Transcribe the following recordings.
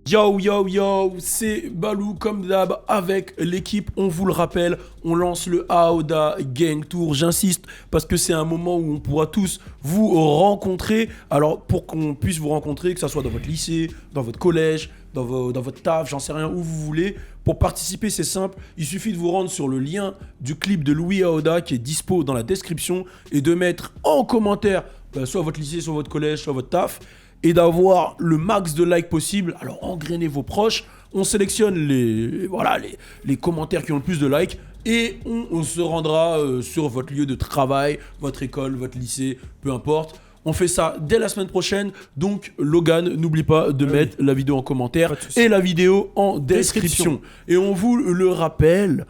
Yo yo yo, c'est Balou comme d'hab avec l'équipe, on vous le rappelle, on lance le Aoda Gang Tour, j'insiste parce que c'est un moment où on pourra tous vous rencontrer, alors pour qu'on puisse vous rencontrer, que ça soit dans votre lycée, dans votre collège, dans votre taf, j'en sais rien, où vous voulez. Pour participer, c'est simple, il suffit de vous rendre sur le lien du clip de Louis Aoda qui est dispo dans la description et de mettre en commentaire soit votre lycée, soit votre collège, soit votre taf, et d'avoir le max de likes possible. Alors engrainez vos proches, on sélectionne les commentaires qui ont le plus de likes et on se rendra sur votre lieu de travail, votre école, votre lycée, peu importe. On fait ça dès la semaine prochaine, donc Logan, n'oublie pas de mettre la vidéo en commentaire et la vidéo en description. Et on vous le rappelle,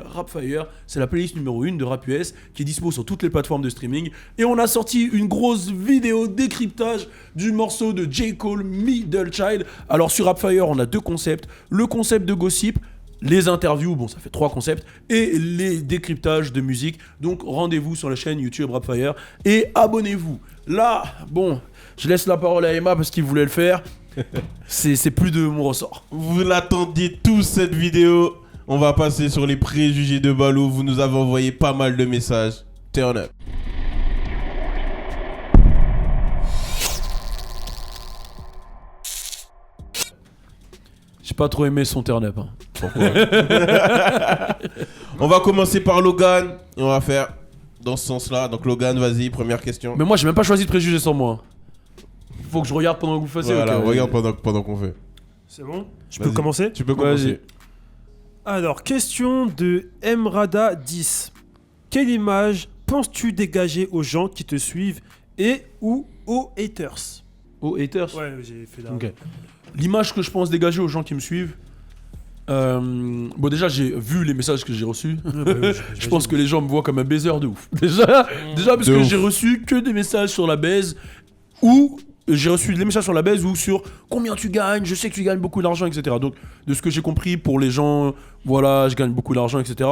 Rapfire, c'est la playlist numéro 1 de Rap US qui est dispo sur toutes les plateformes de streaming. Et on a sorti une grosse vidéo décryptage du morceau de J. Cole, Middle Child. Alors sur Rapfire, on a deux concepts. Le concept de gossip, les interviews, bon ça fait 3 concepts, et les décryptages de musique. Donc rendez-vous sur la chaîne YouTube Rapfire et abonnez-vous. Là, bon, je laisse la parole à Emma parce qu'il voulait le faire. C'est plus de mon ressort. Vous l'attendiez tous cette vidéo. On va passer sur les préjugés de Balou. Vous nous avez envoyé pas mal de messages. Turn up. J'ai pas trop aimé son turn-up. Hein. Pourquoi? On va commencer par Logan et on va faire dans ce sens-là. Donc Logan, vas-y, première question. Mais moi, j'ai même pas choisi de préjugés sur moi. Faut que je regarde pendant que vous fassiez. Voilà, okay. regarde pendant qu'on fait. C'est bon? Je Vas-y. peux commencer? Tu peux commencer. Alors, question de Mrada10. Quelle image penses-tu dégager aux gens qui te suivent et ou aux haters? Aux haters? Ouais, j'ai fait là. Ok. L'image que je pense dégager aux gens qui me suivent, bon déjà j'ai vu les messages que j'ai reçus. Je pense que les gens me voient comme un baiser de ouf. Déjà parce que j'ai reçu que des messages sur la baise ou j'ai reçu des messages sur la baise ou sur combien tu gagnes, je sais que tu gagnes beaucoup d'argent, etc. Donc de ce que j'ai compris pour les gens, voilà, je gagne beaucoup d'argent, etc.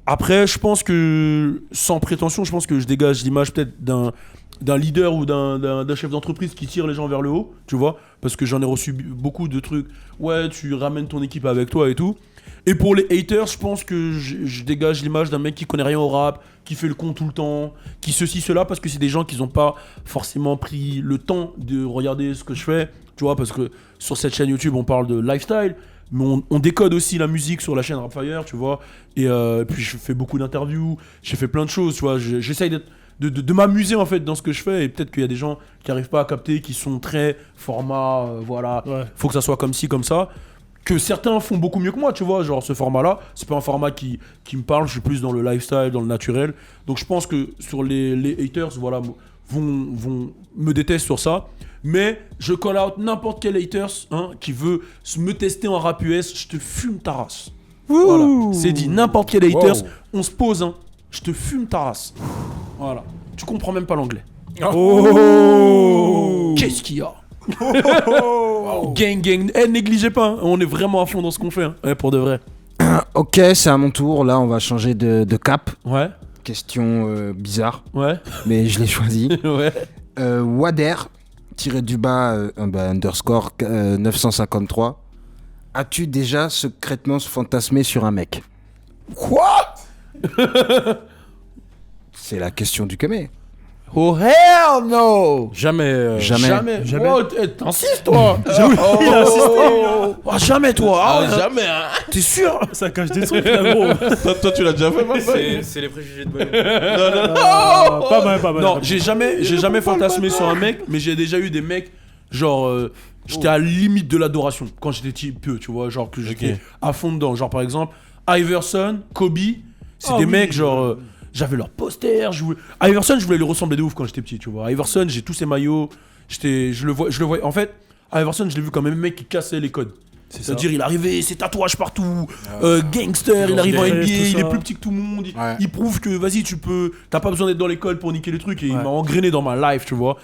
Après, je pense que, sans prétention, je pense que je dégage l'image peut-être d'un leader ou d'un chef d'entreprise qui tire les gens vers le haut, tu vois, parce que j'en ai reçu beaucoup de trucs, ouais, tu ramènes ton équipe avec toi et tout. Et pour les haters, je pense que je dégage l'image d'un mec qui connaît rien au rap, qui fait le con tout le temps, qui ceci, cela, parce que c'est des gens qui n'ont pas forcément pris le temps de regarder ce que je fais, tu vois, parce que sur cette chaîne YouTube, on parle de lifestyle, mais on décode aussi la musique sur la chaîne Rapfire, tu vois, et puis je fais beaucoup d'interviews, j'ai fait plein de choses, tu vois, j'essaye de m'amuser en fait dans ce que je fais, et peut-être qu'il y a des gens qui n'arrivent pas à capter, qui sont très format, voilà, Ouais. faut que ça soit comme ci, comme ça, que certains font beaucoup mieux que moi, tu vois, genre ce format-là, c'est pas un format qui me parle, je suis plus dans le lifestyle, dans le naturel, donc je pense que sur les haters, voilà, vont me détester sur ça, mais je call out n'importe quel haters hein, qui veut me tester en rap US, je te fume ta race. Voilà, c'est dit, n'importe quel haters, on se pose, hein, je te fume ta race. Voilà, tu comprends même pas l'anglais. Oh Qu'est-ce qu'il y a? Gang, négligez pas, hein. On est vraiment à fond dans ce qu'on fait, hein. Ouais, pour de vrai. Ok, c'est à mon tour. Là, on va changer de cap. Ouais, Question bizarre, ouais, mais je l'ai choisi. ouais. Wader, tiré du bas, underscore 953. As-tu déjà secrètement fantasmé sur un mec? Quoi? C'est la question du camé. Oh hell no! Jamais. Jamais. Oh, t'insistes toi! Jamais toi! Ah, Jamais, hein. T'es sûr? Ça cache des trucs là, gros. Toi, tu l'as déjà fait, Marc? C'est les préjugés de Balou. Pas mal. Non, j'ai jamais fantasmé sur un mec, mais j'ai déjà eu des mecs, genre, j'étais à la limite de l'adoration quand j'étais petit peu, tu vois, genre que j'étais à fond dedans. Genre par exemple, Iverson, Kobe, c'est des mecs, genre, j'avais leur poster, Iverson, je voulais lui ressembler de ouf quand j'étais petit, tu vois. Iverson, j'ai tous ses maillots, je le vois. En fait, Iverson, je l'ai vu comme un mec qui cassait les codes. C'est-à-dire, il arrivait, ses tatouages partout, gangster, il arrive en NBA, il est plus petit que tout le monde, il prouve que, vas-y, t'as pas besoin d'être dans l'école pour niquer les trucs, et il m'a engrainé dans ma life, tu vois.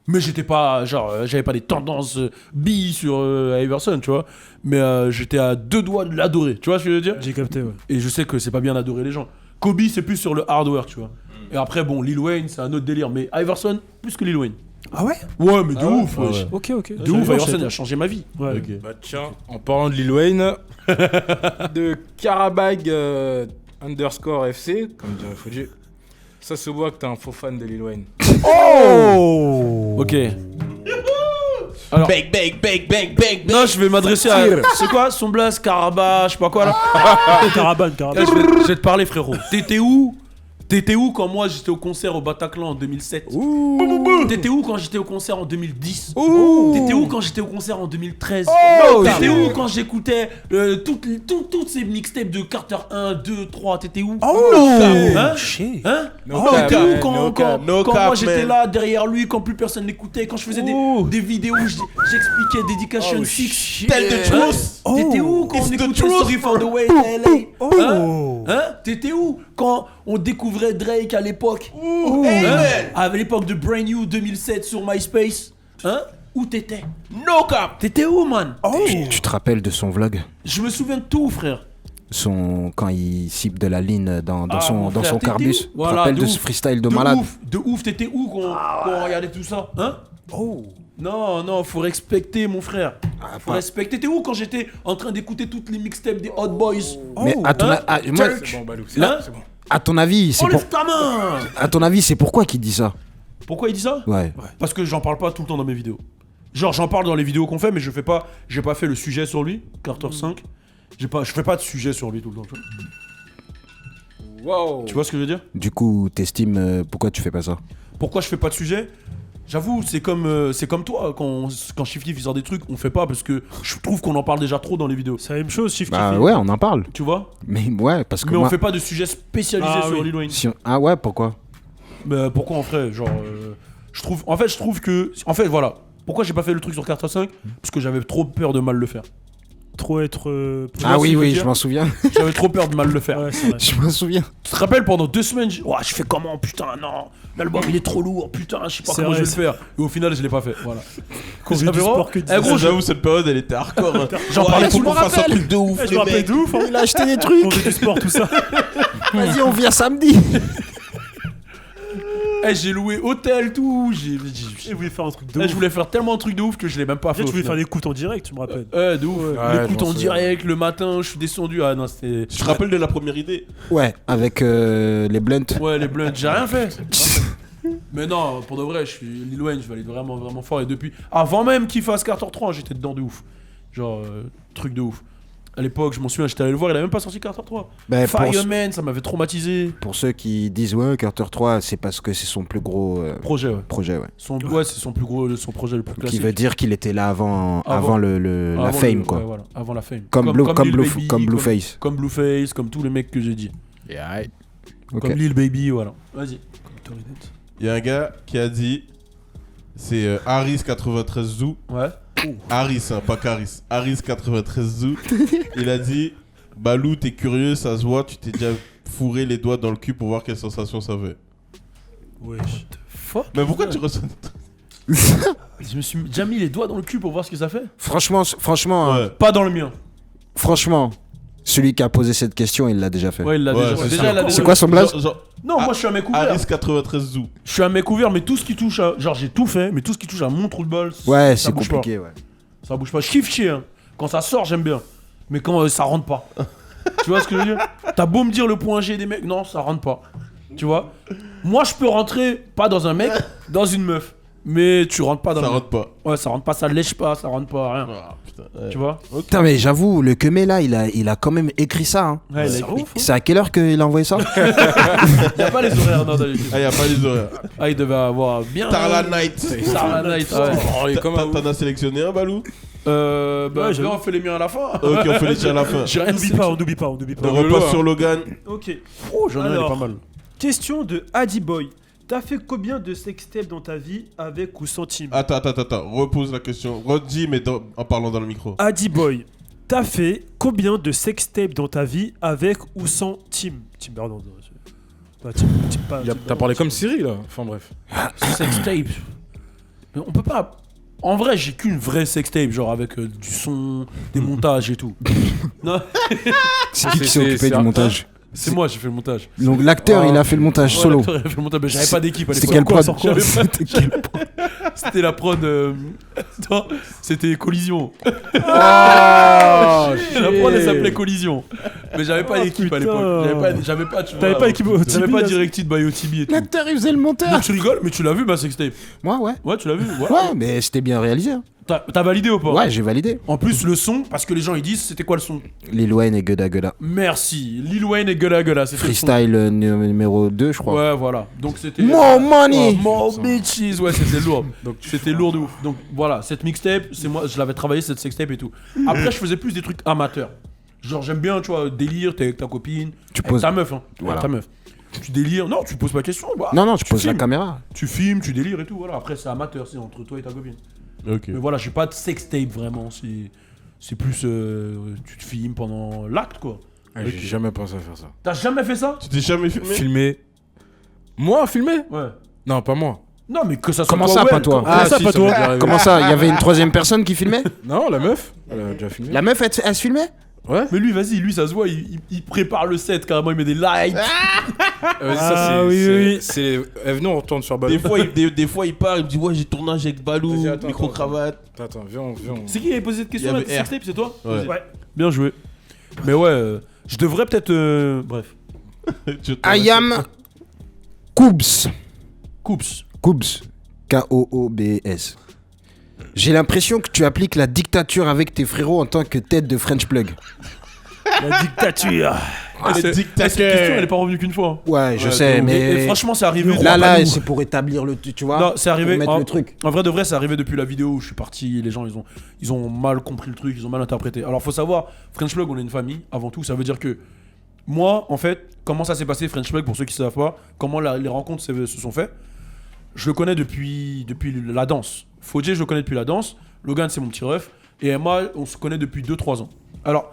Mais j'étais pas, genre, j'avais pas des tendances billes sur Iverson, tu vois. Mais j'étais à 2 doigts de l'adorer, tu vois ce que je veux dire? J'ai capté, ouais. Et je sais que c'est pas bien d'adorer les gens. Kobe, c'est plus sur le hardware, tu vois. Et après, bon, Lil Wayne, c'est un autre délire, mais Iverson, plus que Lil Wayne. Ah ouais? Ouais, mais de ouf, Ah wesh. ouais. Ok. De ouf, Ayrton a changé ma vie. Ouais. Ok. Bah tiens, en parlant de Lil Wayne, de Karabag underscore FC, comme dirait Fodji, ça se voit que t'es un faux fan de Lil Wayne. Oh! Ok. Alors, Bang, bang, bang, bang, bang, non, je vais m'adresser à. C'est quoi son blast, Karaba, je sais pas quoi là. Caravane. Eh, je vais te parler, frérot. T'étais où quand moi j'étais au concert au Bataclan en 2007? T'étais où quand j'étais au concert en 2010? T'étais où quand j'étais au concert en 2013? T'étais où quand j'écoutais toutes ces mixtapes de Carter 1, 2, 3? T'étais où? Hein? Hein? No T'étais cap, où quand no moi cap, j'étais man. là derrière lui, quand plus personne n'écoutait, quand je faisais des vidéos où j'expliquais Dedication 6? Tell the truth. T'étais où quand It's on the écoutait truth. Sorry for the Way to LA? Hein? T'étais où quand on découvrait Drake à l'époque? À l'époque de Brand New 2007 sur MySpace? Hein? Où t'étais? No cap. T'étais où, man? Tu te rappelles de son vlog? Je me souviens de tout, frère. Quand il cible de la ligne dans Ah, son, mon dans frère, son t'étais carbus. où? Tu te Voilà, rappelles de de ouf. ce freestyle de malade? De ouf, t'étais où quand on regardait tout ça? Hein? Non, faut respecter, mon frère. Faut respecter. T'étais où quand j'étais en train d'écouter toutes les mixtapes des Hot Boys? Mais à ton, Hein? moi, C'est bon, Balou, Hein? c'est bon. à ton avis, c'est Enlève ta main! à ton avis, c'est pourquoi qu'il dit ça? Pourquoi il dit ça? Ouais. Parce que j'en parle pas tout le temps dans mes vidéos. Genre j'en parle dans les vidéos qu'on fait, mais j'ai pas fait le sujet sur lui, Carter 5. Je fais pas de sujet sur lui tout le temps. Wow. Tu vois ce que je veux dire? Du coup, t'estimes pourquoi tu fais pas ça? Pourquoi je fais pas de sujet? J'avoue, c'est comme toi, quand Shifty il sort des trucs, on fait pas parce que je trouve qu'on en parle déjà trop dans les vidéos. C'est la même chose, Shifty. Bah ouais, on en parle. Tu vois? Mais ouais, parce que Mais moi, on fait pas de sujet spécialisé Ah sur oui. Lil Wayne. Ah ouais, pourquoi? Mais pourquoi on ferait? Genre, je trouve que. En fait, voilà. Pourquoi j'ai pas fait le truc sur Carter 5? Parce que j'avais trop peur de mal le faire. Trop être. Ah vois ce oui, que je veux oui, dire je m'en souviens. J'avais trop peur de mal le faire. Ouais, c'est vrai. Je m'en souviens. Tu te rappelles, pendant 2 semaines, je fais comment? Putain, non, l'album il est trop lourd, putain, je sais pas C'est comment vrai, je vais le faire. Et au final, je l'ai pas fait. Voilà. Qu'on Ça veut du fait sport que vraiment- de Eh, gros, J'avoue, cette période, elle était hardcore. Hein. J'en parlais faut tout qu'on le fasse un truc de ouf, Je me les rappelle mecs. de ouf, hein. Il a acheté des On trucs. veut du sport, tout ça. Vas-y, on vient samedi. Eh, j'ai loué hôtel, tout. Je voulais faire un truc de Eh, ouf. je voulais faire tellement de trucs de ouf que je l'ai même pas fait. Tu au voulais faire final. des coups en direct, tu me rappelles. De ouf. Ouais, L'écoute je m'en en souviens. direct, le matin, je suis descendu. Ah non, c'était. Tu te rappelles de la première idée? Ouais, avec les blunts. Ouais, les blunts, j'ai rien fait. Mais non, pour de vrai, je suis Lil Wayne, je vais aller vraiment, vraiment fort. Et depuis, avant même qu'il fasse Carter 3, j'étais dedans de ouf. Genre, truc de ouf. À l'époque, je m'en souviens, j'étais allé le voir, il a même pas sorti Carter 3. Bah, Fireman, ça m'avait traumatisé. pour ceux qui disent ouais, Carter 3, c'est parce que c'est son plus gros Projet, ouais. projet, ouais. Ouais, c'est son projet le plus Qui classique. veut dire qu'il était là avant Avant la Avant fame, le- quoi. ouais, voilà, avant la fame. Comme Lil Baby, comme Blueface. Comme Blueface, comme tous les mecs que j'ai dit. Ok. Comme Lil Baby, voilà. Vas-y. Il y a un gars qui a dit, c'est Harris93 Zoo. Ouais. Harris, hein, pas Caris. Harris93 Zoo. Il a dit, Balou, t'es curieux, ça se voit, tu t'es déjà fourré les doigts dans le cul pour voir quelle sensation ça fait. Wesh. Fuck. Mais pourquoi tu ressens... Je me suis déjà mis les doigts dans le cul pour voir ce que ça fait. Franchement, Ouais. Pas dans le mien. franchement, celui qui a posé cette question, il l'a déjà fait. Ouais, il l'a Ouais, déjà. c'est Déjà, ça. il l'a déjà- C'est quoi son blaze? Non, moi je suis un mec ouvert. Harris93 Zoo. Je suis un mec ouvert, mais tout ce qui touche à. Genre, j'ai tout fait, mais tout ce qui touche à mon trou de balle. Ouais, ça c'est bouge compliqué, ouais. Pas. Ça bouge pas. Je kiffe chier, hein. Quand ça sort, j'aime bien. Mais quand ça rentre pas. Tu vois ce que je veux dire? T'as beau me dire le point G des mecs, non, ça rentre pas. Tu vois? Moi, je peux rentrer, pas dans un mec, dans une meuf. Mais tu rentres pas dans Ça le rentre pas. Ouais, ça rentre pas, ça lèche pas, ça rentre pas, rien. Ah, putain. Ouais. Tu vois? Putain, mais j'avoue, le Kemé là, il a quand même écrit ça. Hein. Ouais, C'est il ouf, hein. C'est à quelle heure qu'il a envoyé ça? y a pas les horaires, non, dans les Ah, y a pas les horaires. Ah, il devait avoir bien. Starla Night. Starla Night, ouais. T'en as sélectionné un, Balou? Bah, Ouais, viens, on fait les miens à la fin. Ok, on fait les tirs à la fin. J'ai rien On n'oublie pas. On repasse sur Logan. Ok. Oh, j'en ai un, il est Alors. pas mal. Question de Adi Boy. T'as fait combien de sextapes dans ta vie avec ou sans Tim? Attends. Repose la question. Redis, mais en parlant dans le micro. Adi Boy. T'as fait combien de sextapes dans ta vie avec ou sans Tim? Tim Bernard. Pas Tim, pas. Tim T'as Bernard. parlé comme Siri là. Enfin bref. Sextape. Mais on peut pas. En vrai, j'ai qu'une vraie sextape, genre avec du son, des montages et tout. Non, C'est qui c'est- s'est occupé c'est du un- montage? c'est moi, j'ai fait le montage. Donc l'acteur, Ah. il a fait le montage Ouais, solo. l'acteur, il a fait le montage, mais j'avais pas d'équipe à C'était l'époque. quelle prod? J'avais pas- C'était quelle prod? C'était la prod. Non, c'était Collision. Ah, La prod, elle s'appelait Collision. Mais j'avais pas d'équipe à l'époque. J'avais pas, tu T'avais vois, pas équipe au J'avais Tibi, pas là, directed by OTB et tout. L'acteur, il faisait le monteur. Mais tu rigoles, mais tu l'as vu ma sextape? Moi, ouais. Ouais, tu l'as vu? Ouais. Ouais, mais c'était bien réalisé. Hein. T'as validé ou pas? Ouais, j'ai validé. En plus, le son, parce que les gens ils disent, c'était quoi le son? Lil Wayne et Gudda Gudda. Merci. Lil Wayne et Gudda Gudda, c'était le son. Freestyle numéro 2, je crois. Ouais, voilà. Donc c'était. More money. More bitches. Ouais, c'était lourd. Donc c'était lourd de ouf. Donc voilà, cette mixtape, c'est moi, je l'avais travaillé cette sextape et tout. Après, je faisais plus des trucs amateurs. Genre, j'aime bien, tu vois, délire, t'es avec ta copine. Tu avec poses. ta meuf, hein. Voilà. Avec ta meuf. Tu délires. Non, tu poses pas de question. Bah, Non, tu poses la filmes. caméra. Tu filmes, tu délires et tout. Voilà. Après, c'est amateur, c'est entre toi et ta copine. Ok. Mais voilà, j'ai pas de sextape vraiment. C'est plus. Tu te filmes pendant l'acte, quoi. J'ai jamais pensé à faire ça. T'as jamais fait ça? Tu t'es jamais filmé? Filmer. Moi, filmer? Ouais. Non, pas moi. Non, mais que ça soit Comment toi ça, ou pas elle, toi? quoi. Ah, ça, pas toi. m'est déjà arrivé. Comment ça? Il y avait une troisième personne qui filmait? Non, la meuf. Elle a déjà filmé. La meuf, elle se filmait? Ouais. Mais lui, vas-y, lui, ça se voit, il prépare le set carrément, il met des lights. Ça, oui, oui. c'est. Venez, on retourne sur Balou. Des fois, il part, il me dit ouais, j'ai tournage avec Balou, Vas-y, attends, micro-cravate. Attends, viens. C'est qui qui avait posé cette question Il y là, avait de sextape, c'est toi? Ouais. Ouais. Bien joué. Mais ouais, je devrais peut-être. Bref. I am Koobs. Coups. Koobs. K-O-O-B-S. J'ai l'impression que tu appliques la dictature avec tes frérots en tant que tête de French Plug. La dictature. Cette question, elle est pas revenue qu'une fois. Ouais, je Ouais, sais, donc, mais. Et franchement, c'est arrivé. Là, c'est pour établir le. Tu vois? Non, c'est arrivé. Pour mettre En, le truc. en vrai de vrai, c'est arrivé depuis la vidéo où je suis parti. Les gens, ils ont mal compris le truc, ils ont mal interprété. Alors, faut savoir, French Plug, on est une famille avant tout. Ça veut dire que moi, en fait, comment ça s'est passé French Plug pour ceux qui savent pas, comment les rencontres se sont faites. Je le connais depuis la danse. Fodje, je le connais depuis la danse. Logan, c'est mon petit ref. Et Emma, on se connaît depuis 2-3 ans. Alors,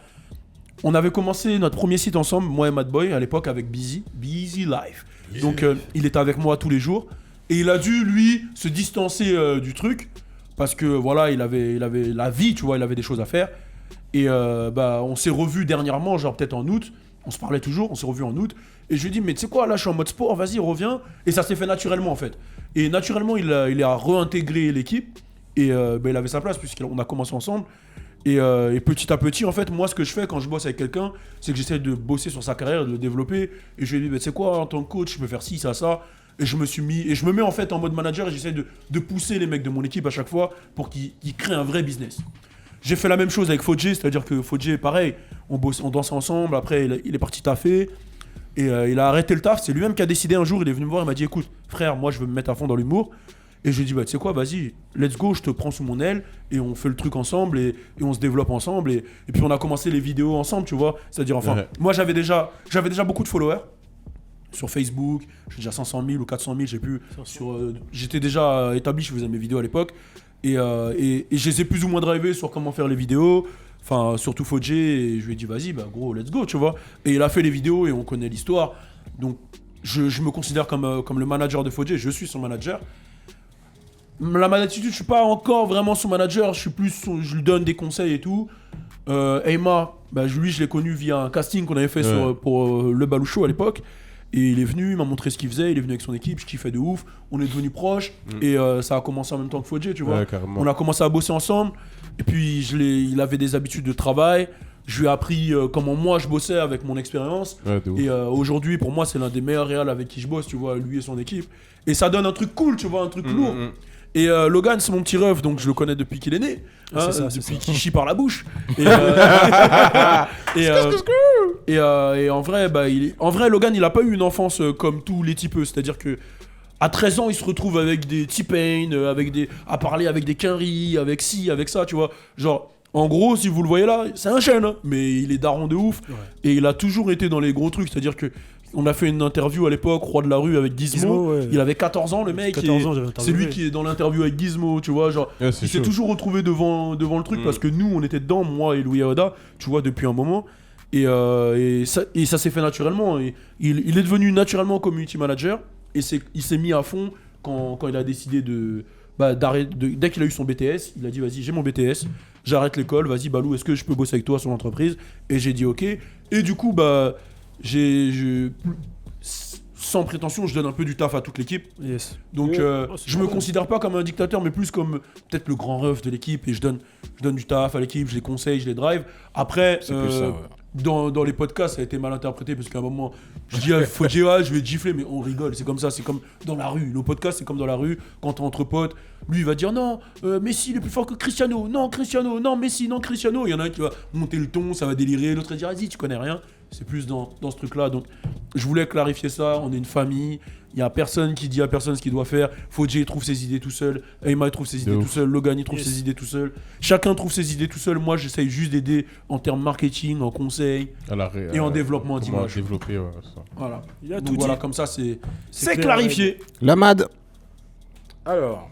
on avait commencé notre premier site ensemble, moi et Madboy, à l'époque avec Busy Life. Donc, il était avec moi tous les jours. Et il a dû, lui, se distancer du truc. Parce que, voilà, il avait la vie, tu vois, il avait des choses à faire. Et on s'est revus dernièrement, genre peut-être en août. On se parlait toujours, on s'est revus en août. Et je lui ai dit, mais tu sais quoi, là, je suis en mode sport, vas-y, reviens. Et ça s'est fait naturellement, en fait. Et naturellement, il a réintégré l'équipe. Et il avait sa place, puisqu'on a commencé ensemble. Et petit à petit, en fait, moi, ce que je fais quand je bosse avec quelqu'un, c'est que j'essaie de bosser sur sa carrière, de le développer. Et je lui ai dit, tu sais quoi, en tant que coach, je peux faire ci, ça. Et je me mets en fait en mode manager et j'essaie de pousser les mecs de mon équipe à chaque fois pour qu'ils créent un vrai business. J'ai fait la même chose avec Fodje, c'est-à-dire que Fodje, pareil, on dansait ensemble, après il est parti taffer. Et il a arrêté le taf, c'est lui-même qui a décidé un jour, il est venu me voir, il m'a dit, écoute, frère, moi je veux me mettre à fond dans l'humour. Et je lui ai dit, bah tu sais quoi, vas-y, let's go, je te prends sous mon aile et on fait le truc ensemble et on se développe ensemble. Et puis on a commencé les vidéos ensemble, tu vois. C'est-à-dire, enfin, Ouais. moi j'avais déjà beaucoup de followers sur Facebook, j'ai déjà 500 000 ou 400 000, je sais plus. J'étais déjà établi, je faisais mes vidéos à l'époque. Et je les ai plus ou moins drivés sur comment faire les vidéos. Enfin, surtout Fodje, et je lui ai dit, vas-y, bah gros, let's go, tu vois. Et il a fait les vidéos et on connaît l'histoire. Donc, je me considère comme le manager de Fodje, je suis son manager. La attitude, je suis pas encore vraiment son manager, je lui donne des conseils et tout. Emma, bah, lui, je l'ai connu via un casting qu'on avait fait pour le Balou Show à l'époque. Et il est venu, il m'a montré ce qu'il faisait, il est venu avec son équipe, je kiffais de ouf. On est devenus proches et ça a commencé en même temps que Fodje, tu vois. Ouais, carrément. On a commencé à bosser ensemble. Et puis, il avait des habitudes de travail. Je lui ai appris comment moi je bossais avec mon expérience. Ouais, de ouf. Et aujourd'hui, pour moi, c'est l'un des meilleurs réals avec qui je bosse, tu vois, lui et son équipe. Et ça donne un truc cool, tu vois, un truc lourd. Et Logan, c'est mon petit ref, donc je le connais depuis qu'il est né. Hein, C'est ça, depuis qu'il chie par la bouche. Et en vrai, Logan, il a pas eu une enfance comme tous les typeux. C'est-à-dire que à 13 ans, il se retrouve avec des T-Pain, à parler avec des Quinry, avec ci, avec ça, tu vois. Genre, en gros, si vous le voyez là, c'est un jeune, hein, mais il est daron de ouf. Ouais. Et il a toujours été dans les gros trucs. C'est-à-dire que on a fait une interview à l'époque, Roi de la rue, avec Gizmo. Ouais. Il avait 14 ans, le mec. 14 ans, c'est lui qui est dans l'interview avec Gizmo, tu vois. Genre, il s'est toujours retrouvé devant le truc parce que nous, on était dedans, moi et Louis Aoda, tu vois, depuis un moment. Et ça s'est fait naturellement. Et il est devenu naturellement community manager. Et il s'est mis à fond quand il a décidé dès qu'il a eu son BTS, il a dit vas-y, j'ai mon BTS, j'arrête l'école, vas-y Balou, est-ce que je peux bosser avec toi sur l'entreprise? Et j'ai dit ok. Et du coup, sans prétention, je donne un peu du taf à toute l'équipe. Yes. Donc, c'est je me normal. considère pas comme un dictateur, mais plus comme peut-être le grand ref de l'équipe. Et je donne du taf à l'équipe, je les conseille, je les drive. Après, C'est plus ça, ouais. dans les podcasts, ça a été mal interprété parce qu'à un moment, je dis à Fodji, je vais te gifler, mais on rigole. C'est comme ça, c'est comme dans la rue. Nos podcasts, c'est comme dans la rue. Quand t'es entre potes, lui, il va dire non, Messi, il est plus fort que Cristiano. Non, Cristiano. Non, Messi, non, Cristiano. Il y en a un qui va monter le ton, ça va délirer. L'autre va dire, vas-y, tu connais rien. C'est plus dans ce truc-là. Donc, je voulais clarifier ça. On est une famille. Il n'y a personne qui dit à personne ce qu'il doit faire. Fodji trouve ses idées tout seul. Ayma trouve ses idées tout seul. Logan il trouve ses idées tout seul. Chacun trouve ses idées tout seul. Moi, j'essaye juste d'aider en termes marketing, en conseil et en développement comment d'image. développer, ouais, ça. Voilà. Il a Donc tout voilà, dit. comme ça, c'est clair, clarifié. La Mad. Alors,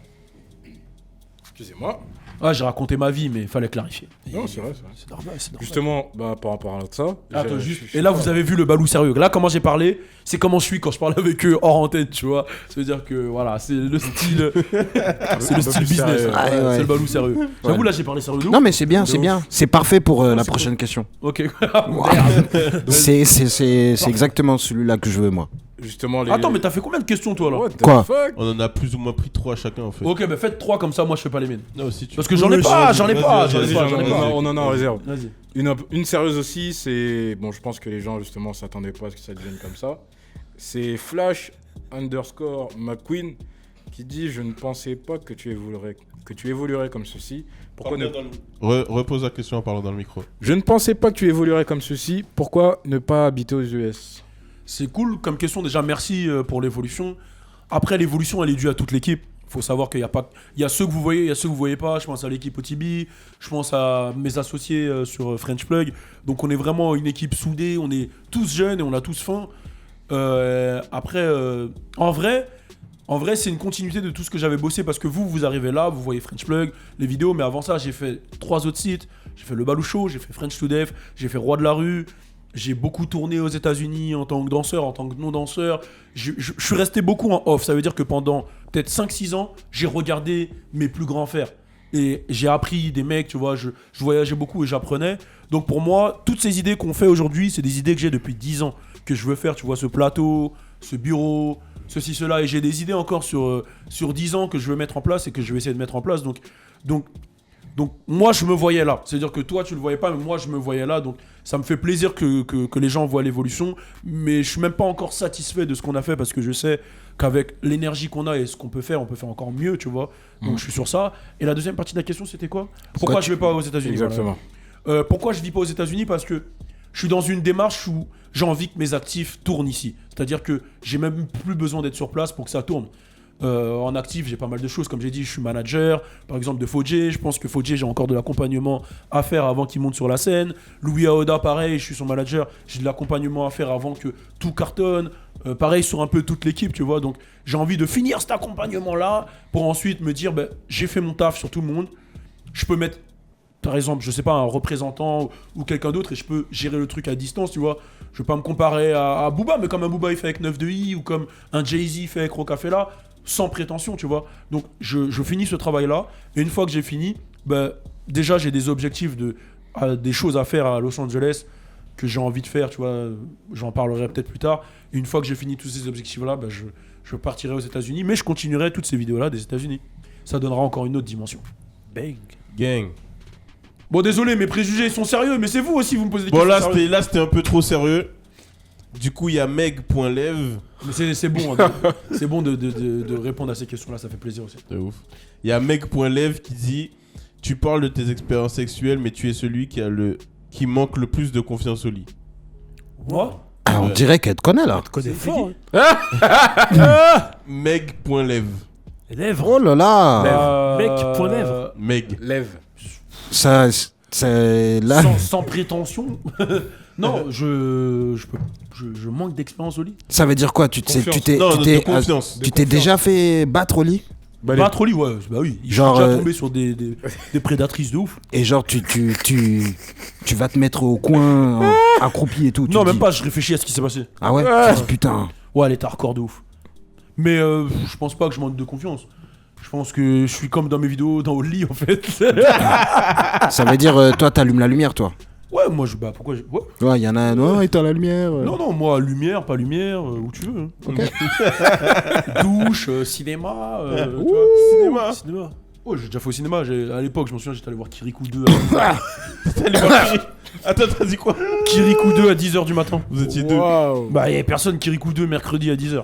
excusez-moi. Ah, j'ai raconté ma vie, mais il fallait clarifier. Non, c'est vrai. C'est normal, c'est normal. Justement, par rapport à ça. Attends, juste. Et là, vous avez vu le balou sérieux. Là, comment j'ai parlé, c'est comment je suis quand je parle avec eux hors antenne, tu vois. Ça veut dire que voilà, c'est le style. C'est le style business. sérieux. Ouais, Ah, ouais. C'est le balou sérieux. J'avoue, là, j'ai parlé sérieux de ouf. Non, mais c'est bien, c'est ouf. bien. C'est parfait pour la c'est prochaine question. Ok. Merde. C'est exactement celui-là que je veux, moi. Justement, les. Attends, mais t'as fait combien de questions, toi, là? What the Quoi fuck? On en a plus ou moins pris 3 chacun en fait. Ok, bah faites 3 comme ça, moi, je fais pas les miennes. Non, si tu... Parce que j'en ai pas, j'en ai pas, j'en ai Vas-y, pas, j'en j'en ai ai- pas. on en a en réserve. Vas-y. Une sérieuse aussi, c'est. Bon, je pense que les gens, justement, s'attendaient pas à ce que ça devienne comme ça. C'est Flash _ McQueen qui dit: Je ne pensais pas que tu évoluerais comme ceci. Pourquoi ne... Repose la question en parlant dans le micro. Je ne pensais pas que tu évoluerais comme ceci. Pourquoi ne pas habiter aux US? C'est cool comme question. Déjà, merci pour l'évolution. Après, l'évolution, elle est due à toute l'équipe. Il faut savoir qu'il y a pas, il y a ceux que vous voyez, il y a ceux que vous voyez pas. Je pense à l'équipe OTB, je pense à mes associés sur French Plug. Donc, on est vraiment une équipe soudée. On est tous jeunes et on a tous faim. Après, en vrai, c'est une continuité de tout ce que j'avais bossé parce que vous arrivez là, vous voyez French Plug, les vidéos. Mais avant ça, j'ai fait 3 autres sites. J'ai fait Le Balou Show, j'ai fait French to Def, j'ai fait Roi de la Rue. J'ai beaucoup tourné aux États-Unis en tant que danseur, en tant que non-danseur. Je suis resté beaucoup en off. Ça veut dire que pendant peut-être 5-6 ans, j'ai regardé mes plus grands faire. Et j'ai appris des mecs, tu vois. Je voyageais beaucoup et j'apprenais. Donc pour moi, toutes ces idées qu'on fait aujourd'hui, c'est des idées que j'ai depuis 10 ans. Que je veux faire, tu vois, ce plateau, ce bureau, ceci, cela. Et j'ai des idées encore sur 10 ans que je veux mettre en place et que je vais essayer de mettre en place. Donc moi, je me voyais là. C'est-à-dire que toi, tu le voyais pas, mais moi, je me voyais là. Donc ça me fait plaisir que les gens voient l'évolution. Mais je suis même pas encore satisfait de ce qu'on a fait parce que je sais qu'avec l'énergie qu'on a et ce qu'on peut faire, on peut faire encore mieux, tu vois. Donc je suis sur ça. Et la deuxième partie de la question, c'était quoi? Pourquoi je vais pas aux États-Unis? Exactement. Voilà. Pourquoi je vis pas aux États-Unis? Parce que je suis dans une démarche où j'ai envie que mes actifs tournent ici. C'est-à-dire que j'ai même plus besoin d'être sur place pour que ça tourne. En actif, j'ai pas mal de choses. Comme j'ai dit, je suis manager, par exemple, de Fodji. Je pense que Fodji, j'ai encore de l'accompagnement à faire avant qu'il monte sur la scène. Louis Aoda, pareil, je suis son manager. J'ai de l'accompagnement à faire avant que tout cartonne. Pareil sur un peu toute l'équipe, tu vois. Donc, j'ai envie de finir cet accompagnement-là pour ensuite me dire, j'ai fait mon taf sur tout le monde. Je peux mettre, par exemple, je sais pas, un représentant ou quelqu'un d'autre et je peux gérer le truc à distance, tu vois. Je vais pas me comparer à Booba, mais comme un Booba il fait avec 9-2i ou comme un Jay-Z fait avec Rocafella, sans prétention, tu vois. Donc je finis ce travail-là et une fois que j'ai fini, déjà j'ai des objectifs des choses à faire à Los Angeles que j'ai envie de faire, tu vois. J'en parlerai peut-être plus tard. Et une fois que j'ai fini tous ces objectifs-là, je partirai aux États-Unis, mais je continuerai toutes ces vidéos-là des États-Unis. Ça donnera encore une autre dimension. Bang. Gang. Bon, désolé, mes préjugés sont sérieux, mais c'est vous aussi, vous me posez des Bon, questions sérieuses. là, c'était un peu trop sérieux. Du coup, il y a Meg.lev. Mais c'est bon, hein, c'est bon de répondre à ces questions-là, ça fait plaisir aussi. De ouf. Il y a Meg.lev qui dit: Tu parles de tes expériences sexuelles, mais tu es celui qui manque le plus de confiance au lit. Moi Ah, on dirait qu'elle te connaît là. Connais fort. Meg.lev. Les lèvres. Oh là là. Mec.lev. Meg. Lève. Ça, c'est là. sans prétention. Non, je manque d'expérience au lit. Ça veut dire quoi? Tu t'es Non, de confiance. tu t'es déjà fait battre au lit? Battre au lit, ouais, bah oui. Genre, Je suis déjà tombé sur des prédatrices de ouf. Et genre tu vas te mettre au coin accroupi et tout. tu Non, te même dis- pas, je réfléchis à ce qui s'est passé. Ah ouais? Tu dis, putain. Ouais, elle était hardcore de ouf. Mais je pense pas que je manque de confiance. Je pense que je suis comme dans mes vidéos dans le lit en fait. Ça veut dire toi t'allumes la lumière toi. Ouais, moi, bah, pourquoi ouais. Ouais, il y en a un, non, éteins la lumière. Non, moi, lumière, pas lumière, où tu veux. Douche, cinéma. tu vois. Cinéma. Ouais, j'ai déjà fait au cinéma. À l'époque, je me souviens, j'étais allé voir Kirikou 2. T'es allé voir Attends, t'as dit quoi? Kirikou 2 à 10h du matin. Vous étiez deux. Waouh. Bah, il y avait personne Kirikou 2 mercredi à 10h.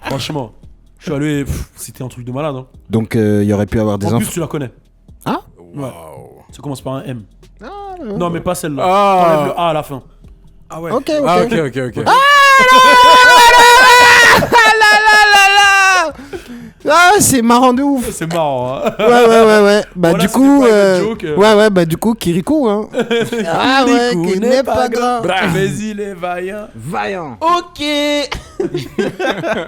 Franchement, je suis allé. C'était un truc de malade. Hein. Donc, il y aurait pu avoir des En plus, enfants. tu la connais. Waouh. Ça commence par un M. Ah, Non, mais pas celle-là. Ah. T'enlèves le A à la fin. Ah ouais. Ok, ok. Ah, ok. Ah, c'est marrant de ouf. C'est marrant. Hein. Ouais. Bah, Voilà, du c'était coup. pas une joke, Ouais, du coup, Kirikou, hein. Ah, ouais, Kirikou qui n'est pas grand. Mais il est vaillant. Vaillant. Ok.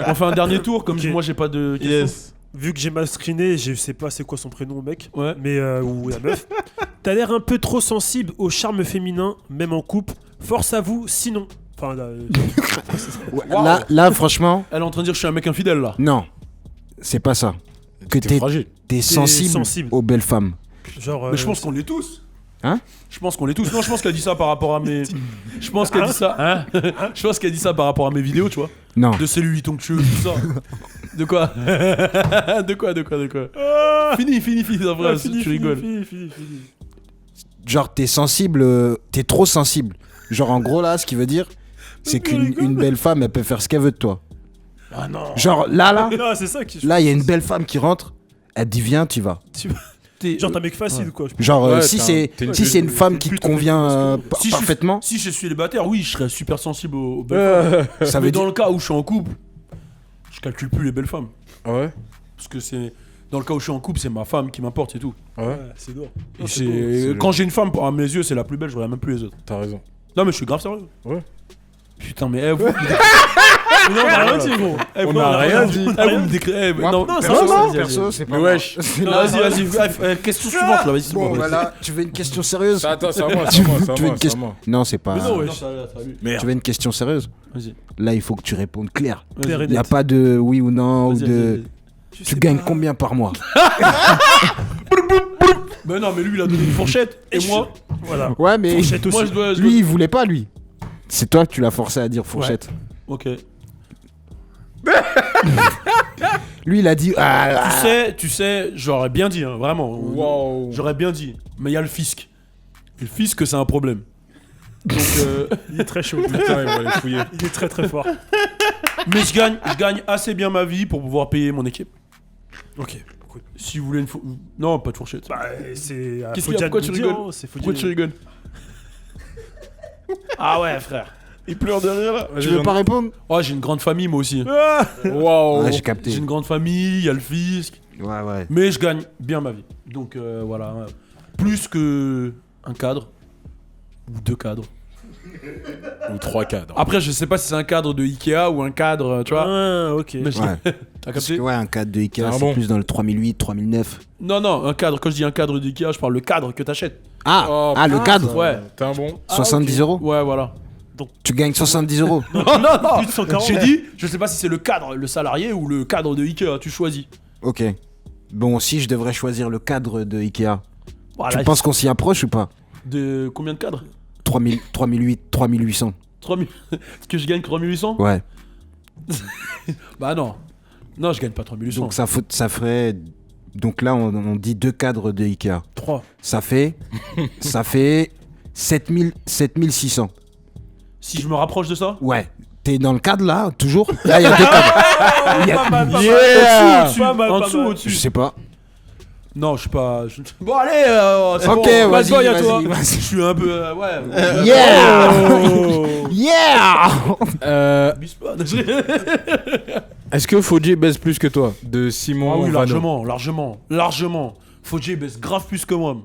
On fait un dernier tour, comme Ok. moi j'ai pas de questions. Yes. Vu que j'ai mal screené, je sais pas c'est quoi son prénom, mec. Ouais. Mais ou la meuf. T'as l'air un peu trop sensible au charme féminin, même en couple. Force à vous, sinon. Enfin, là, Ouais, Wow. là, franchement, Elle est en train de dire que je suis un mec infidèle là. non. C'est pas ça. Que T'es fragile. t'es sensible, sensible. aux belles femmes. genre. Mais je pense qu'on l'est tous. Hein? Je pense qu'on l'est tous. Non, je pense qu'elle dit ça par rapport à mes. Je pense qu'elle dit ça. Hein? Je pense qu'elle dit ça par rapport à mes vidéos, tu vois. Non. De cellulite onctueuse, tout ça. De quoi? De quoi? Fini ta phrase, tu rigoles. Fini. Genre, t'es sensible, t'es trop sensible. Genre, en gros, là, ce qui veut dire, c'est qu'une belle femme, elle peut faire ce qu'elle veut de toi. Ah non. Genre, là, Non, c'est ça qui. là, il y a une belle femme qui rentre, elle te dit, viens, tu vas. Genre, t'as un mec facile, quoi. je pense. Genre, Ouais, si c'est t'es une si c'est une pute, femme t'es qui une te pute, convient Si je suis- parfaitement, Si je suis célibataire, oui, je serais super sensible aux belles femmes. ça Mais veut dans dire. le cas où je suis en couple, je calcule plus les belles femmes. Ah ouais. Parce que c'est. Dans le cas où je suis en couple, c'est ma femme qui m'importe et tout. Ah ouais. Ouais, c'est lourd. Et Non, c'est beau. c'est... Quand j'ai une femme, à mes yeux, c'est la plus belle, je regarde même plus les autres. T'as raison. Non, mais je suis grave sérieux. Ouais. Putain, mais vous. Non, on a rien dit, gros. On a rien dit. Vous me décrivez. Non, non, perso, ça, vas-y, perso, vas-y. c'est Mais pas wesh. Non, vas-y. Bref, question suivante là, vas-y. c'est Bon, bon, vas-y. voilà, tu veux une question sérieuse? Attends, c'est à moi, Tu c'est à moi, veux- c'est à tu veux moi, une c'est à question- moi. Non, c'est pas. Mais non, ouais. Non, salut. Tu veux une question sérieuse? Vas-y. Là, il faut que tu répondes clair. Clair et Il n'y a net. pas de oui ou non ou Vas-y, de. vas-y. Je Tu sais gagnes pas. combien par mois? Mais non, mais lui, il a donné une fourchette. Et moi, Voilà. Ouais, mais Fourchette aussi. moi, je dois. lui, il voulait pas, lui. C'est toi que tu l'as forcé à dire fourchette. Ok. Lui, il a dit. Ah, Tu sais, j'aurais bien dit, hein, vraiment. Waouh. J'aurais bien dit. Mais il y a le fisc. Et le fisc, c'est un problème. Donc, Il est très chaud. Putain, ils vont aller fouiller. Il est très très fort. mais je gagne assez bien ma vie pour pouvoir payer mon équipe. Ok. Écoute. Si vous voulez une Non, pas de fourchette. Bah, c'est. Qu'est-ce faut qu'il y a? dire Pourquoi de tu dire, rigoles hein, c'est faut Pourquoi dire. tu rigoles? Ah ouais, frère. Il pleure derrière là. tu veux pas répondre? Oh, j'ai une grande famille, moi aussi. Ah Waouh. Ouais, j'ai J'ai capté. une grande famille, il y a le fisc. Ouais. Mais je gagne bien ma vie. Donc voilà. Plus que un cadre. Ou deux cadres. Ou 3 cadres. Après, je sais pas si c'est un cadre de Ikea ou un cadre, tu vois. Ah, ok. Mais Ouais. t'as Parce capté? que, ouais, un cadre de Ikea, Ah c'est bon. plus dans le 3008, 3009. Non, un cadre. Quand je dis un cadre de Ikea, je parle le cadre que t'achètes. Ah, Oh, le cadre. Ouais. T'es un bon. 70 euros. Ouais, voilà. Tu gagnes 70 euros. Non. Plus de 140. J'ai dit, je sais pas si c'est le cadre, le salarié ou le cadre de Ikea. Tu choisis. Ok. Bon, si je devrais choisir le cadre de Ikea, Voilà. tu penses qu'on s'y approche ou pas? De combien de cadres? 3000, 3008, 3800. 3000. Est-ce que je gagne 3800? Ouais. Bah non. Non, je gagne pas 3800. Donc ça ferait. Donc là, on dit deux cadres de Ikea. 3. Ça fait 7600. Si je me rapproche de ça? Ouais. T'es dans le cadre là, toujours? Là, il y a deux cadres. Il y a- Pas mal, pas mal. Yeah. Au-dessus, Pas mal, en pas dessous, mal. Je au-dessus. sais pas. Non, je suis pas. Bon, allez, c'est Ok, bon. vas-y, Bad boy à toi. vas-y. Je suis un peu. Ouais. Yeah! Oh. Yeah! Abuse pas. Est-ce que Fodji baisse plus que toi? De Simon Ah oui, Vano. largement. Fodji baisse grave plus que moi.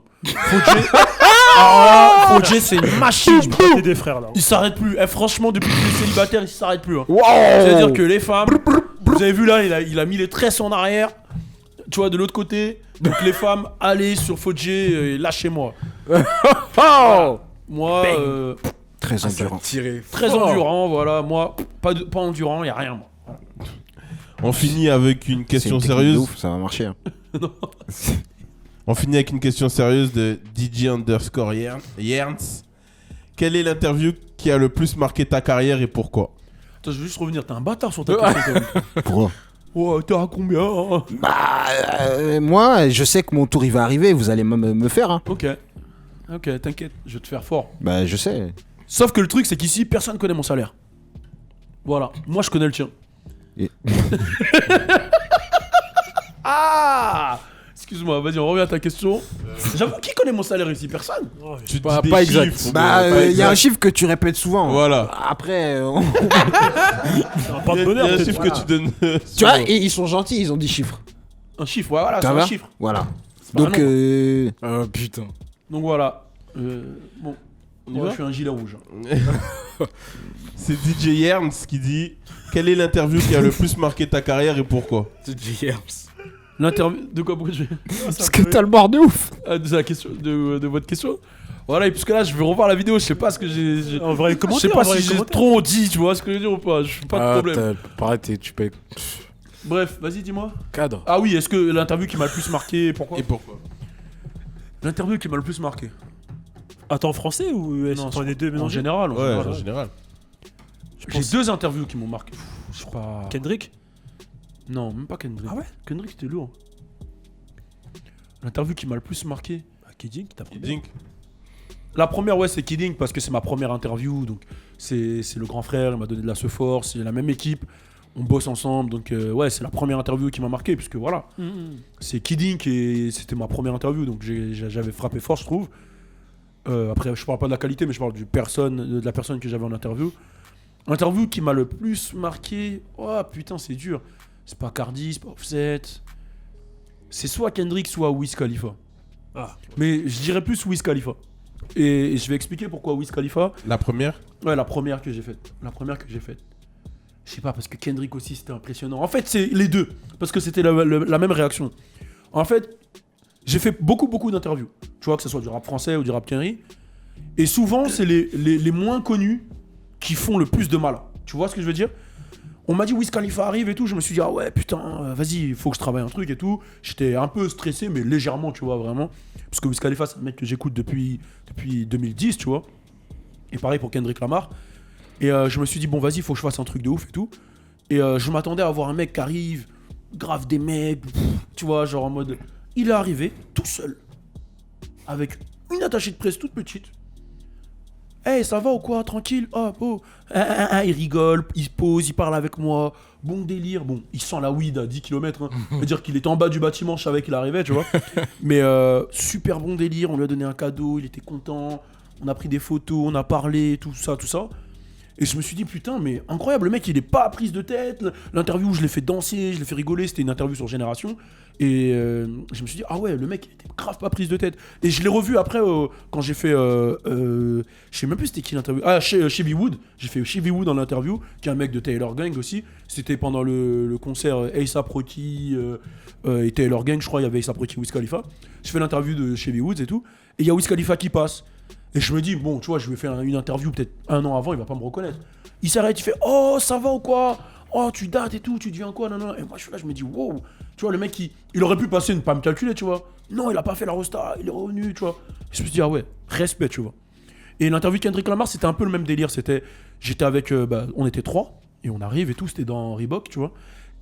Fodji, c'est une machine. T'es des frères là. Il s'arrête plus. Eh, franchement, depuis qu'il est célibataire, il s'arrête plus. Hein. Wow. C'est-à-dire que les femmes, vous avez vu là, il a mis les tresses en arrière. Tu vois, de l'autre côté. Donc les femmes, allez sur Fodji et lâchez-moi. Oh. Moi, Très endurant. Tiré. très fort. endurant, voilà. Moi, pas endurant, y a rien, moi. On finit avec une C'est question une technique de sérieuse. ouf, ça va marcher. Hein. On finit avec une question sérieuse de DJ_Yerns. Quelle est l'interview qui a le plus marqué ta carrière et pourquoi? Attends, je veux juste revenir. T'es un bâtard sur ta question. Pourquoi? Oh, t'es à combien? Moi, je sais que mon tour il va arriver, vous allez me faire. Hein. Ok, t'inquiète, je vais te faire fort. Bah, je sais. Sauf que le truc, c'est qu'ici, personne connaît mon salaire. Voilà, moi je connais le tien. Et- Ah! Excuse-moi, vas-y, on revient à ta question. J'avoue, qui connaît mon salaire ici? Personne. Tu Pas- dis pas des exact. chiffres, Bah, mais pas il y a un exact. chiffre que tu répètes souvent. Voilà. Après, Pas de Il y bonheur, a un peut-être. chiffre que tu donnes. tu vois, et ils sont gentils, ils ont 10 chiffres. Un chiffre, ouais, voilà, c'est Ça un va chiffre. Voilà. pas un Donc, nombre. Ah putain. Donc voilà. Bon, On y moi va je suis un gilet rouge. C'est DJ Yerns qui dit quelle est l'interview qui a le plus marqué ta carrière et pourquoi? C'est James. L'interview. De quoi? Pourquoi je vais. parce que t'as le bord de ouf. De la question, de votre question. Voilà, et puisque là je vais revoir la vidéo, je sais pas ce que j'ai. En vrai, Je sais commentaire, pas en vrai, si j'ai commentaire. trop dit, tu vois ce que je veux dire ou pas. Je suis pas de problème. Pareil, tu payes Bref, vas-y, dis-moi. cadre. Ah oui, est-ce que l'interview qui m'a le plus marqué, pourquoi? Et pourquoi? L'interview qui m'a le plus marqué. Attends, en français ou est-ce Non, qu'on les deux En mélangés? général. Ouais, en général. J'ai deux interviews qui m'ont marqué. Je sais pas. Kendrick? Non, même pas Kendrick. Ah ouais? Kendrick, c'était lourd. L'interview qui m'a le plus marqué. Bah, Kendrick, t'as pris. Dink. La première, ouais, c'est Kidding parce que c'est ma première interview. Donc, c'est le grand frère, il m'a donné de la force. C'est la même équipe. On bosse ensemble. Donc, ouais, c'est la première interview qui m'a marqué. Puisque voilà, c'est Kidding et c'était ma première interview. Donc, j'avais frappé fort, je trouve. Après, je parle pas de la qualité, mais je parle de la personne que j'avais en interview. L'interview qui m'a le plus marqué. Oh putain, c'est dur. C'est pas Cardi, c'est pas Offset. C'est soit Kendrick, soit Wiz Khalifa. Ah. Mais je dirais plus Wiz Khalifa. Et je vais expliquer pourquoi Wiz Khalifa. La première? Ouais, la première que j'ai faite. Je sais pas, parce que Kendrick aussi, c'était impressionnant. En fait, c'est les deux. Parce que c'était la même réaction. En fait, j'ai fait beaucoup d'interviews. Tu vois, que ce soit du rap français ou du rap Kenry. Et souvent, c'est les moins connus qui font le plus de mal. Tu vois ce que je veux dire? On m'a dit Wiz Khalifa arrive et tout. Je me suis dit, ah ouais, putain, vas-y, il faut que je travaille un truc et tout. J'étais un peu stressé, mais légèrement, tu vois, vraiment. Parce que Wiz Khalifa, c'est un mec que j'écoute depuis 2010, tu vois. Et pareil pour Kendrick Lamar. Et je me suis dit, bon, vas-y, il faut que je fasse un truc de ouf et tout. Et je m'attendais à voir un mec qui arrive, grave des mecs, tu vois, genre en mode. Il est arrivé tout seul, avec une attachée de presse toute petite. Hey, ça va ou quoi? Tranquille? Oh, oh. Il rigole, il se pose, il parle avec moi. Bon délire. Bon, il sent la weed à 10 km. Hein. C'est-à-dire qu'il était en bas du bâtiment, je savais qu'il arrivait, tu vois. Mais super bon délire. On lui a donné un cadeau, il était content. On a pris des photos, on a parlé, tout ça, tout ça. Et je me suis dit, putain, mais incroyable, le mec, il est pas à prise de tête. L'interview, je l'ai fait danser, je l'ai fait rigoler. C'était une interview sur Génération. Et je me suis dit, ah ouais, le mec, il était grave pas prise de tête. Et je l'ai revu après, quand j'ai fait. Je sais même plus c'était qui l'interview. Ah, chez V-Wood. J'ai fait chez V-Wood en interview, qui est un mec de Taylor Gang aussi. C'était pendant le concert A$AP Rocky et Taylor Gang, je crois, il y avait A$AP Rocky, Wiz Khalifa. Je fais l'interview de chez V-Wood et tout. Et il y a Wiz Khalifa qui passe. Et je me dis, bon, tu vois, je vais faire une interview peut-être un an avant, il va pas me reconnaître. Il s'arrête, il fait, oh, ça va ou quoi? Oh, tu dates et tout, tu deviens quoi? Non, non. Et moi, je suis là, je me dis, wow. Tu vois, le mec, il aurait pu passer, ne pas me calculer, tu vois. Non, il a pas fait la rosta, il est revenu, tu vois. Je me suis dit, ah ouais, respect, tu vois. Et l'interview de Kendrick Lamar, c'était un peu le même délire. J'étais avec, on était 3, et on arrive et tout, c'était dans Reebok, tu vois.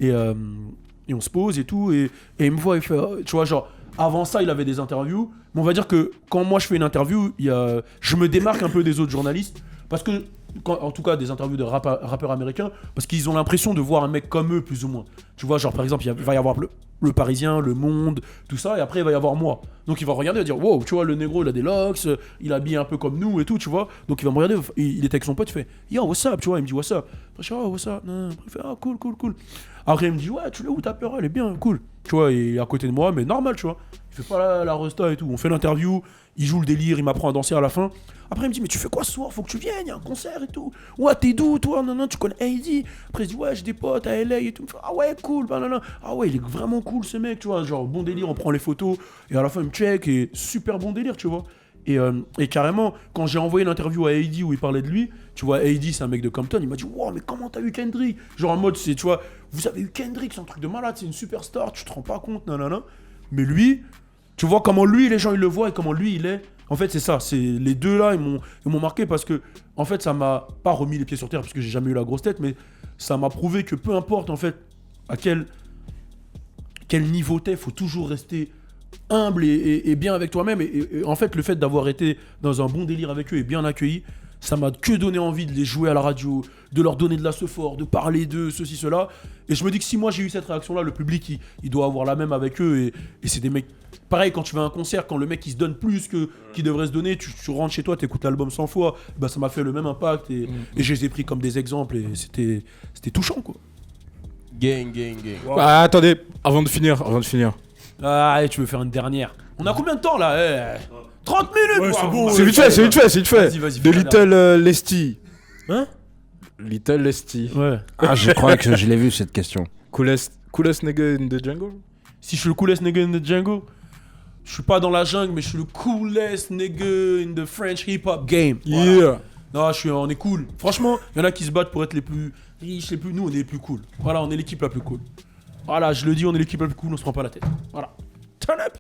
Et on se pose et tout, et il me voit, il fait, tu vois, genre, avant ça, il avait des interviews. Mais on va dire que quand moi je fais une interview, je me démarque un peu des autres journalistes. Parce que, en tout cas, des interviews de rappeurs américains, parce qu'ils ont l'impression de voir un mec comme eux, plus ou moins. Tu vois, genre par exemple, il va y avoir le Parisien, Le Monde, tout ça, et après il va y avoir moi. Donc il va regarder et dire, wow, tu vois, le négro, il a des locks, il habille un peu comme nous et tout, tu vois. Donc il va me regarder, il était avec son pote, il fait, yo, what's up, tu vois, il me dit, what's up. Après, je dis, oh, what's up, non. Après, il fait, ah, cool. Après, il me dit, ouais, tu l'as où ta peur, elle est bien, cool. Tu vois, il est à côté de moi, mais normal, tu vois. Il fait pas la resta et tout. On fait l'interview, il joue le délire, il m'apprend à danser à la fin. Après, il me dit, mais tu fais quoi ce soir? Faut que tu viennes, il y a un concert et tout. Ouais, t'es d'où, toi? Non, tu connais AD? Après, il dit, ouais, j'ai des potes à LA et tout. Il me fait, ah ouais, cool, non. Ah ouais, il est vraiment cool ce mec, tu vois. Genre, bon délire, on prend les photos. Et à la fin, il me check et super bon délire, tu vois. Et carrément, quand j'ai envoyé l'interview à AD où il parlait de lui, tu vois, AD, c'est un mec de Compton, il m'a dit, wow, mais comment t'as eu Kendrick? Genre en mode, c'est, tu vois, vous avez eu Kendrick, c'est un truc de malade, c'est une superstar, tu te rends pas compte, non. Mais lui, Tu vois comment lui, les gens, ils le voient et comment lui, il est. En fait, c'est ça. C'est les deux là, ils m'ont marqué parce que, en fait, ça m'a pas remis les pieds sur terre parce que j'ai jamais eu la grosse tête, mais ça m'a prouvé que peu importe, en fait, à quel niveau t'es, faut toujours rester humble et bien avec toi-même. Et en fait, le fait d'avoir été dans un bon délire avec eux et bien accueilli, ça m'a que donné envie de les jouer à la radio, de leur donner de la sephore, de parler d'eux, ceci, cela. Et je me dis que si moi j'ai eu cette réaction-là, le public, il doit avoir la même avec eux. Et c'est des mecs... Pareil, quand tu vas à un concert, quand le mec il se donne plus qu'il devrait se donner, tu rentres chez toi, t'écoutes l'album 100 fois, bah, ça m'a fait le même impact. Et je les ai pris comme des exemples et c'était touchant, quoi. Gang. Ah, attendez, avant de finir. Ah, allez, tu veux faire une dernière. On a combien de temps là 30 minutes. Ouais, c'est bon, C'est vite fait. Vas-y, De fais la Little Lesty. Hein Little Lesty. Ouais. Ah, je crois que je l'ai vu cette question. Coolest nigga in the jungle. Si je suis le coolest nigga in the jungle, je suis pas dans la jungle, mais je suis le coolest nigga in the French hip-hop game. Voilà. Yeah. Non, on est cool. Franchement, il y en a qui se battent pour être les plus riches, nous, on est les plus cool. Voilà, on est l'équipe la plus cool. Voilà, je le dis, on est l'équipe la plus cool, on se prend pas la tête. Voilà. Turn up.